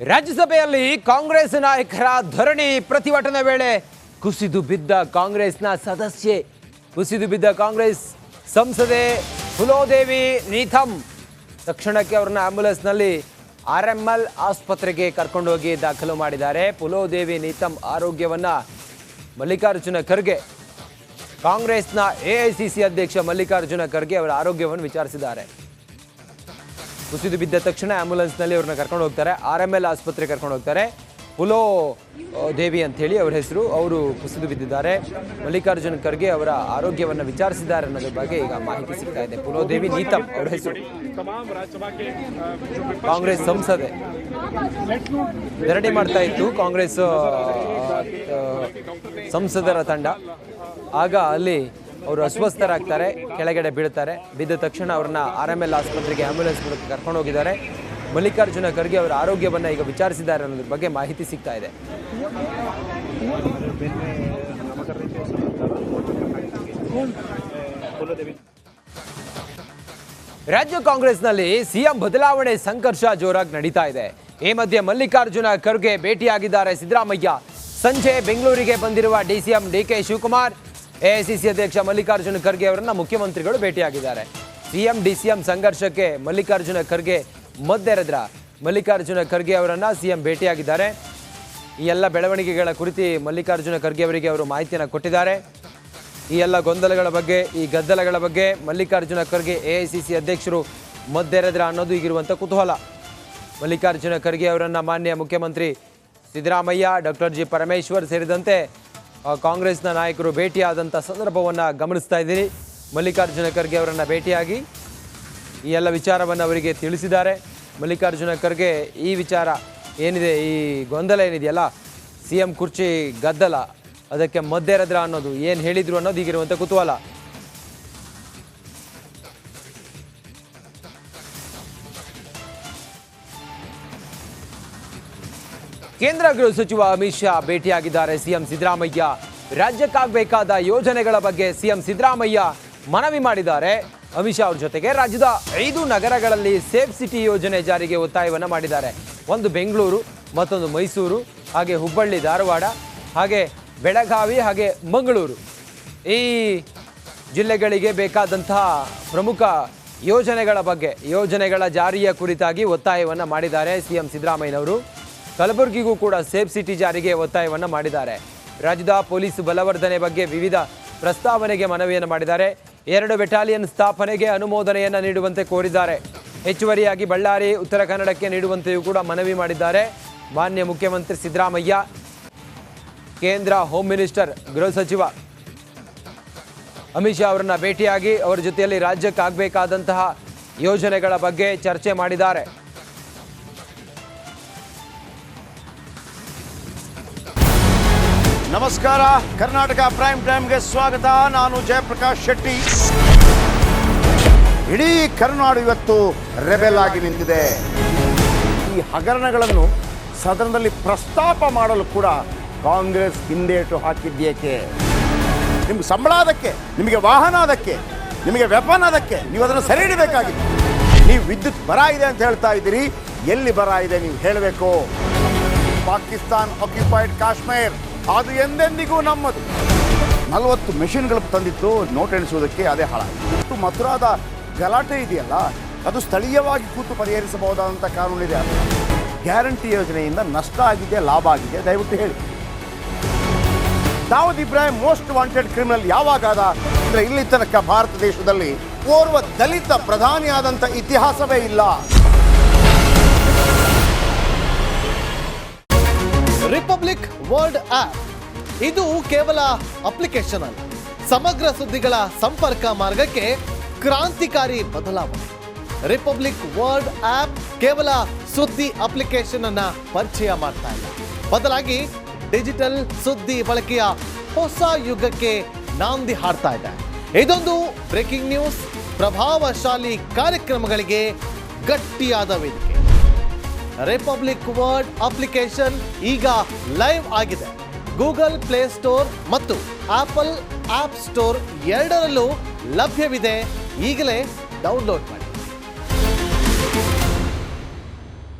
ರಾಜ್ಯಸಭೆಯಲ್ಲಿ ಕಾಂಗ್ರೆಸ್ ನಾಯಕರ ಧರಣಿ ಪ್ರತಿಭಟನೆ ವೇಳೆ ಕುಸಿದು ಬಿದ್ದ ಕಾಂಗ್ರೆಸ್ನ ಸದಸ್ಯೆ ಕುಸಿದು ಬಿದ್ದ ಕಾಂಗ್ರೆಸ್ ಸಂಸದೆ ಫುಲೋದೇವಿ ನೀತಮ್ ತಕ್ಷಣಕ್ಕೆ ಅವರನ್ನ ಆಂಬ್ಯುಲೆನ್ಸ್ನಲ್ಲಿ ಆರ್ಎಂಎಲ್ ಆಸ್ಪತ್ರೆಗೆ ಕರ್ಕೊಂಡು ಹೋಗಿ ದಾಖಲು ಮಾಡಿದ್ದಾರೆ. ಫುಲೋದೇವಿ ನೀತಮ್ ಆರೋಗ್ಯವನ್ನ ಮಲ್ಲಿಕಾರ್ಜುನ ಖರ್ಗೆ ಕಾಂಗ್ರೆಸ್ನ ಎಐಸಿಸಿ ಅಧ್ಯಕ್ಷ ಮಲ್ಲಿಕಾರ್ಜುನ ಖರ್ಗೆ ಅವರ ಆರೋಗ್ಯವನ್ನು ವಿಚಾರಿಸಿದ್ದಾರೆ. ಕುಸಿದು ಬಿದ್ದ ತಕ್ಷಣ ಆಂಬ್ಯುಲೆನ್ಸ್ನಲ್ಲಿ ಅವ್ರನ್ನ ಕರ್ಕೊಂಡು ಹೋಗ್ತಾರೆ, ಆರ್ಎಂಎಲ್ ಆಸ್ಪತ್ರೆ ಕರ್ಕೊಂಡು ಹೋಗ್ತಾರೆ. ಫುಲೋ ದೇವಿ ಅಂತ ಹೇಳಿ ಅವರ ಹೆಸರು. ಅವರು ಕುಸಿದು ಬಿದ್ದಿದ್ದಾರೆ. ಮಲ್ಲಿಕಾರ್ಜುನ ಖರ್ಗೆ ಅವರ ಆರೋಗ್ಯವನ್ನು ವಿಚಾರಿಸಿದ್ದಾರೆ ಅನ್ನೋದ್ರ ಬಗ್ಗೆ ಈಗ ಮಾಹಿತಿ ಸಿಗ್ತಾ ಇದೆ. ಫುಲೋದೇವಿ ನೀತಮ್ ಅವರ ಹೆಸರು. ಕಾಂಗ್ರೆಸ್ ಸಂಸದೆ ಧರಣಿ ಮಾಡ್ತಾ ಇತ್ತು ಕಾಂಗ್ರೆಸ್ ಸಂಸದರ ತಂಡ. ಆಗ ಅಲ್ಲಿ ಅವರು ಅಸ್ವಸ್ಥರಾಗ್ತಾರೆ, ಕೆಳಗಡೆ ಬೀಳ್ತಾರೆ. ಬಿದ್ದ ತಕ್ಷಣ ಅವ್ರನ್ನ ಆರ್ಎಂಎಲ್ ಆಸ್ಪತ್ರೆಗೆ ಆಂಬ್ಯುಲೆನ್ಸ್ ಮೂಲಕ ಕರ್ಕೊಂಡು ಹೋಗಿದ್ದಾರೆ. ಮಲ್ಲಿಕಾರ್ಜುನ ಖರ್ಗೆ ಅವರ ಆರೋಗ್ಯವನ್ನು ಈಗ ವಿಚಾರಿಸಿದ್ದಾರೆ ಅನ್ನೋದ್ರ ಬಗ್ಗೆ ಮಾಹಿತಿ ಸಿಗ್ತಾ ಇದೆ. ರಾಜ್ಯ ಕಾಂಗ್ರೆಸ್ನಲ್ಲಿ ಸಿಎಂ ಬದಲಾವಣೆ ಸಂಘರ್ಷ ಜೋರಾಗಿ ನಡೀತಾ ಇದೆ. ಈ ಮಧ್ಯೆ ಮಲ್ಲಿಕಾರ್ಜುನ ಖರ್ಗೆ ಭೇಟಿಯಾಗಿದ್ದಾರೆ ಸಿದ್ದರಾಮಯ್ಯ. ಸಂಜೆ ಬೆಂಗಳೂರಿಗೆ ಬಂದಿರುವ ಡಿಸಿಎಂ ಡಿಕೆ ಶಿವಕುಮಾರ್, ಎಐಸಿಸಿ ಅಧ್ಯಕ್ಷ ಮಲ್ಲಿಕಾರ್ಜುನ ಖರ್ಗೆ ಅವರನ್ನ ಮುಖ್ಯಮಂತ್ರಿಗಳು ಭೇಟಿಯಾಗಿದ್ದಾರೆ. ಸಿಎಂ ಡಿಸಿಎಂ ಸಂಘರ್ಷಕ್ಕೆ ಮಲ್ಲಿಕಾರ್ಜುನ ಖರ್ಗೆ ಮದ್ದೆರೆದ್ರ. ಮಲ್ಲಿಕಾರ್ಜುನ ಖರ್ಗೆ ಅವರನ್ನ ಸಿಎಂ ಭೇಟಿಯಾಗಿದ್ದಾರೆ. ಈ ಎಲ್ಲ ಬೆಳವಣಿಗೆಗಳ ಕುರಿತು ಮಲ್ಲಿಕಾರ್ಜುನ ಖರ್ಗೆ ಅವರಿಗೆ ಅವರು ಮಾಹಿತಿಯನ್ನು ಕೊಟ್ಟಿದ್ದಾರೆ. ಈ ಎಲ್ಲ ಗೊಂದಲಗಳ ಬಗ್ಗೆ, ಈ ಗದ್ದಲಗಳ ಬಗ್ಗೆ ಮಲ್ಲಿಕಾರ್ಜುನ ಖರ್ಗೆ ಎಐಸಿಸಿ ಅಧ್ಯಕ್ಷರು ಮದ್ದೆರೆದ್ರ ಅನ್ನೋದು ಈಗಿರುವಂಥ ಕುತೂಹಲ. ಮಲ್ಲಿಕಾರ್ಜುನ ಖರ್ಗೆ ಅವರನ್ನ ಮಾನ್ಯ ಮುಖ್ಯಮಂತ್ರಿ ಸಿದ್ದರಾಮಯ್ಯ, ಡಾಕ್ಟರ್ ಜಿ ಪರಮೇಶ್ವರ್ ಸೇರಿದಂತೆ ಕಾಂಗ್ರೆಸ್ನ ನಾಯಕರು ಭೇಟಿಯಾದಂಥ ಸಂದರ್ಭವನ್ನು ಗಮನಿಸ್ತಾ ಇದ್ದೀರಿ. ಮಲ್ಲಿಕಾರ್ಜುನ ಖರ್ಗೆ ಅವರನ್ನು ಭೇಟಿಯಾಗಿ ಈ ಎಲ್ಲ ವಿಚಾರವನ್ನು ಅವರಿಗೆ ತಿಳಿಸಿದ್ದಾರೆ. ಮಲ್ಲಿಕಾರ್ಜುನ ಖರ್ಗೆ ಈ ವಿಚಾರ ಏನಿದೆ, ಈ ಗೊಂದಲ ಏನಿದೆಯಲ್ಲ, ಸಿಎಂ ಕುರ್ಚಿ ಗದ್ದಲ, ಅದಕ್ಕೆ ಮದ್ದೆರೆದ್ರ ಅನ್ನೋದು ಏನು ಹೇಳಿದ್ರು ಅನ್ನೋದು ಈಗಿರುವಂಥ ಕುತೂಹಲ. ಕೇಂದ್ರ ಗೃಹ ಸಚಿವ ಅಮಿತ್ ಶಾ ಭೇಟಿಯಾಗಿದ್ದಾರೆ ಸಿಎಂ ಸಿದ್ದರಾಮಯ್ಯ. ರಾಜ್ಯಕ್ಕಾಗಬೇಕಾದ ಯೋಜನೆಗಳ ಬಗ್ಗೆ ಸಿಎಂ ಸಿದ್ದರಾಮಯ್ಯ ಮನವಿ ಮಾಡಿದ್ದಾರೆ. ಅಮಿತ್ ಶಾ ಅವ್ರ ಜೊತೆಗೆ ರಾಜ್ಯದ 5 ನಗರಗಳಲ್ಲಿ ಸೇಫ್ ಸಿಟಿ ಯೋಜನೆ ಜಾರಿಗೆ ಒತ್ತಾಯವನ್ನು ಮಾಡಿದ್ದಾರೆ. ಒಂದು ಬೆಂಗಳೂರು, ಮತ್ತೊಂದು ಮೈಸೂರು, ಹಾಗೆ ಹುಬ್ಬಳ್ಳಿ ಧಾರವಾಡ, ಹಾಗೆ ಬೆಳಗಾವಿ, ಹಾಗೆ ಮಂಗಳೂರು. ಈ ಜಿಲ್ಲೆಗಳಿಗೆ ಬೇಕಾದಂತಹ ಪ್ರಮುಖ ಯೋಜನೆಗಳ ಬಗ್ಗೆ, ಯೋಜನೆಗಳ ಜಾರಿಯ ಕುರಿತಾಗಿ ಒತ್ತಾಯವನ್ನು ಮಾಡಿದ್ದಾರೆ ಸಿಎಂ ಸಿದ್ದರಾಮಯ್ಯನವರು. ಕಲಬುರಗಿಗೂ ಕೂಡ ಸೇಫ್ ಸಿಟಿ ಜಾರಿಗೆ ಒತ್ತಾಯವನ್ನು ಮಾಡಿದ್ದಾರೆ. ರಾಜ್ಯದ ಪೊಲೀಸ್ ಬಲವರ್ಧನೆ ಬಗ್ಗೆ ವಿವಿಧ ಪ್ರಸ್ತಾವನೆಗೆ ಮನವಿಯನ್ನು ಮಾಡಿದ್ದಾರೆ. 2 ಬೆಟಾಲಿಯನ್ ಸ್ಥಾಪನೆಗೆ ಅನುಮೋದನೆಯನ್ನು ನೀಡುವಂತೆ ಕೋರಿದ್ದಾರೆ. ಹೆಚ್ಚುವರಿಯಾಗಿ ಬಳ್ಳಾರಿ, ಉತ್ತರ ಕನ್ನಡಕ್ಕೆ ನೀಡುವಂತೆಯೂ ಕೂಡ ಮನವಿ ಮಾಡಿದ್ದಾರೆ ಮಾನ್ಯ ಮುಖ್ಯಮಂತ್ರಿ ಸಿದ್ದರಾಮಯ್ಯ. ಕೇಂದ್ರ ಹೋಮ್ ಮಿನಿಸ್ಟರ್, ಗೃಹ ಸಚಿವ ಅಮಿತ್ ಶಾ ಅವರನ್ನ ಭೇಟಿಯಾಗಿ ಅವರ ಜೊತೆಯಲ್ಲಿ ರಾಜ್ಯಕ್ಕಾಗಬೇಕಾದಂತಹ ಯೋಜನೆಗಳ ಬಗ್ಗೆ ಚರ್ಚೆ ಮಾಡಿದ್ದಾರೆ. ನಮಸ್ಕಾರ, ಕರ್ನಾಟಕ ಪ್ರೈಮ್ ಟೈಮ್ಗೆ ಸ್ವಾಗತ. ನಾನು ಜಯಪ್ರಕಾಶ್ ಶೆಟ್ಟಿ. ಇಡೀ ಕರ್ನಾಡು ಇವತ್ತು ರೆಬೆಲ್ ಆಗಿ ನಿಂತಿದೆ. ಈ ಹಗರಣಗಳನ್ನು ಸದನದಲ್ಲಿ ಪ್ರಸ್ತಾಪ ಮಾಡಲು ಕೂಡ ಕಾಂಗ್ರೆಸ್ ಹಿಂದೇಟು ಹಾಕಿದ್ದೇಕೆ? ನಿಮ್ಗೆ ಸಂಬಳ ಅದಕ್ಕೆ, ನಿಮಗೆ ವಾಹನ ಅದಕ್ಕೆ, ನಿಮಗೆ ವೆಪನ್ ಅದಕ್ಕೆ, ನೀವು ಅದನ್ನು ಸೆರೆ ಹಿಡಿಬೇಕಾಗಿತ್ತು. ನೀವು ವಿದ್ಯುತ್ ಬರ ಇದೆ ಅಂತ ಹೇಳ್ತಾ ಇದ್ದೀರಿ, ಎಲ್ಲಿ ಬರ ಇದೆ ನೀವು ಹೇಳಬೇಕು. ಪಾಕಿಸ್ತಾನ್ ಆಕ್ಯುಪೈಡ್ ಕಾಶ್ಮೀರ್ ಅದು ಎಂದೆಂದಿಗೂ ನಮ್ಮದು. 40 ಮೆಷಿನ್ಗಳು ತಂದಿತ್ತು ನೋಟ್ ಎಣಿಸುವುದಕ್ಕೆ, ಅದೇ ಹಾಳಾಯಿತು. ಮಥುರಾದ ಗಲಾಟೆ ಇದೆಯಲ್ಲ, ಅದು ಸ್ಥಳೀಯವಾಗಿ ಕೂತು ಪರಿಹರಿಸಬಹುದಾದಂಥ ಕಾನೂನಿದೆ. ಗ್ಯಾರಂಟಿ ಯೋಜನೆಯಿಂದ ನಷ್ಟ ಆಗಿದೆ, ಲಾಭ ಆಗಿದೆ, ದಯವಿಟ್ಟು ಹೇಳಿ. Dawood Ibrahim most wanted criminal ಯಾವಾಗಾದ ಅಂದರೆ ಇಲ್ಲಿ ತನಕ ಭಾರತ ದೇಶದಲ್ಲಿ ಓರ್ವ ದಲಿತ ಪ್ರಧಾನಿಯಾದಂಥ ಇತಿಹಾಸವೇ ಇಲ್ಲ. ರಿಪಬ್ಲಿಕ್ ವರ್ಲ್ಡ್ ಆಪ್ ಇದು ಕೇವಲ ಅಪ್ಲಿಕೇಶನ್ ಅಲ್ಲ, ಸಮಗ್ರ ಸುದ್ದಿಗಳ ಸಂಪರ್ಕ ಮಾರ್ಗಕ್ಕೆ ಕ್ರಾಂತಿಕಾರಿ ಬದಲಾವಣೆ. ರಿಪಬ್ಲಿಕ್ ವರ್ಲ್ಡ್ ಆಪ್ ಕೇವಲ ಸುದ್ದಿ ಅಪ್ಲಿಕೇಶನ್ ಅನ್ನ ಪರಿಚಯ ಮಾಡ್ತಾ ಇಲ್ಲ, ಬದಲಾಗಿ ಡಿಜಿಟಲ್ ಸುದ್ದಿ ಬಳಕೆಯ ಹೊಸ ಯುಗಕ್ಕೆ ನಾಂದಿ ಹಾಡ್ತಾ ಇದೆ. ಇದೊಂದು ಬ್ರೇಕಿಂಗ್ ನ್ಯೂಸ್, ಪ್ರಭಾವಶಾಲಿ ಕಾರ್ಯಕ್ರಮಗಳಿಗೆ ಗಟ್ಟಿಯಾದ ವೇದಿಕೆ. ರಿಪಬ್ಲಿಕ್ ವರ್ಲ್ಡ್ ಅಪ್ಲಿಕೇಶನ್ ಈಗ ಲೈವ್ ಆಗಿದೆ. ಗೂಗಲ್ ಪ್ಲೇ ಸ್ಟೋರ್ ಮತ್ತು ಆಪಲ್ ಆಪ್ ಸ್ಟೋರ್ ಎರಡರಲ್ಲೂ ಲಭ್ಯವಿದೆ. ಈಗಲೇ ಡೌನ್ಲೋಡ್ ಮಾಡಿ.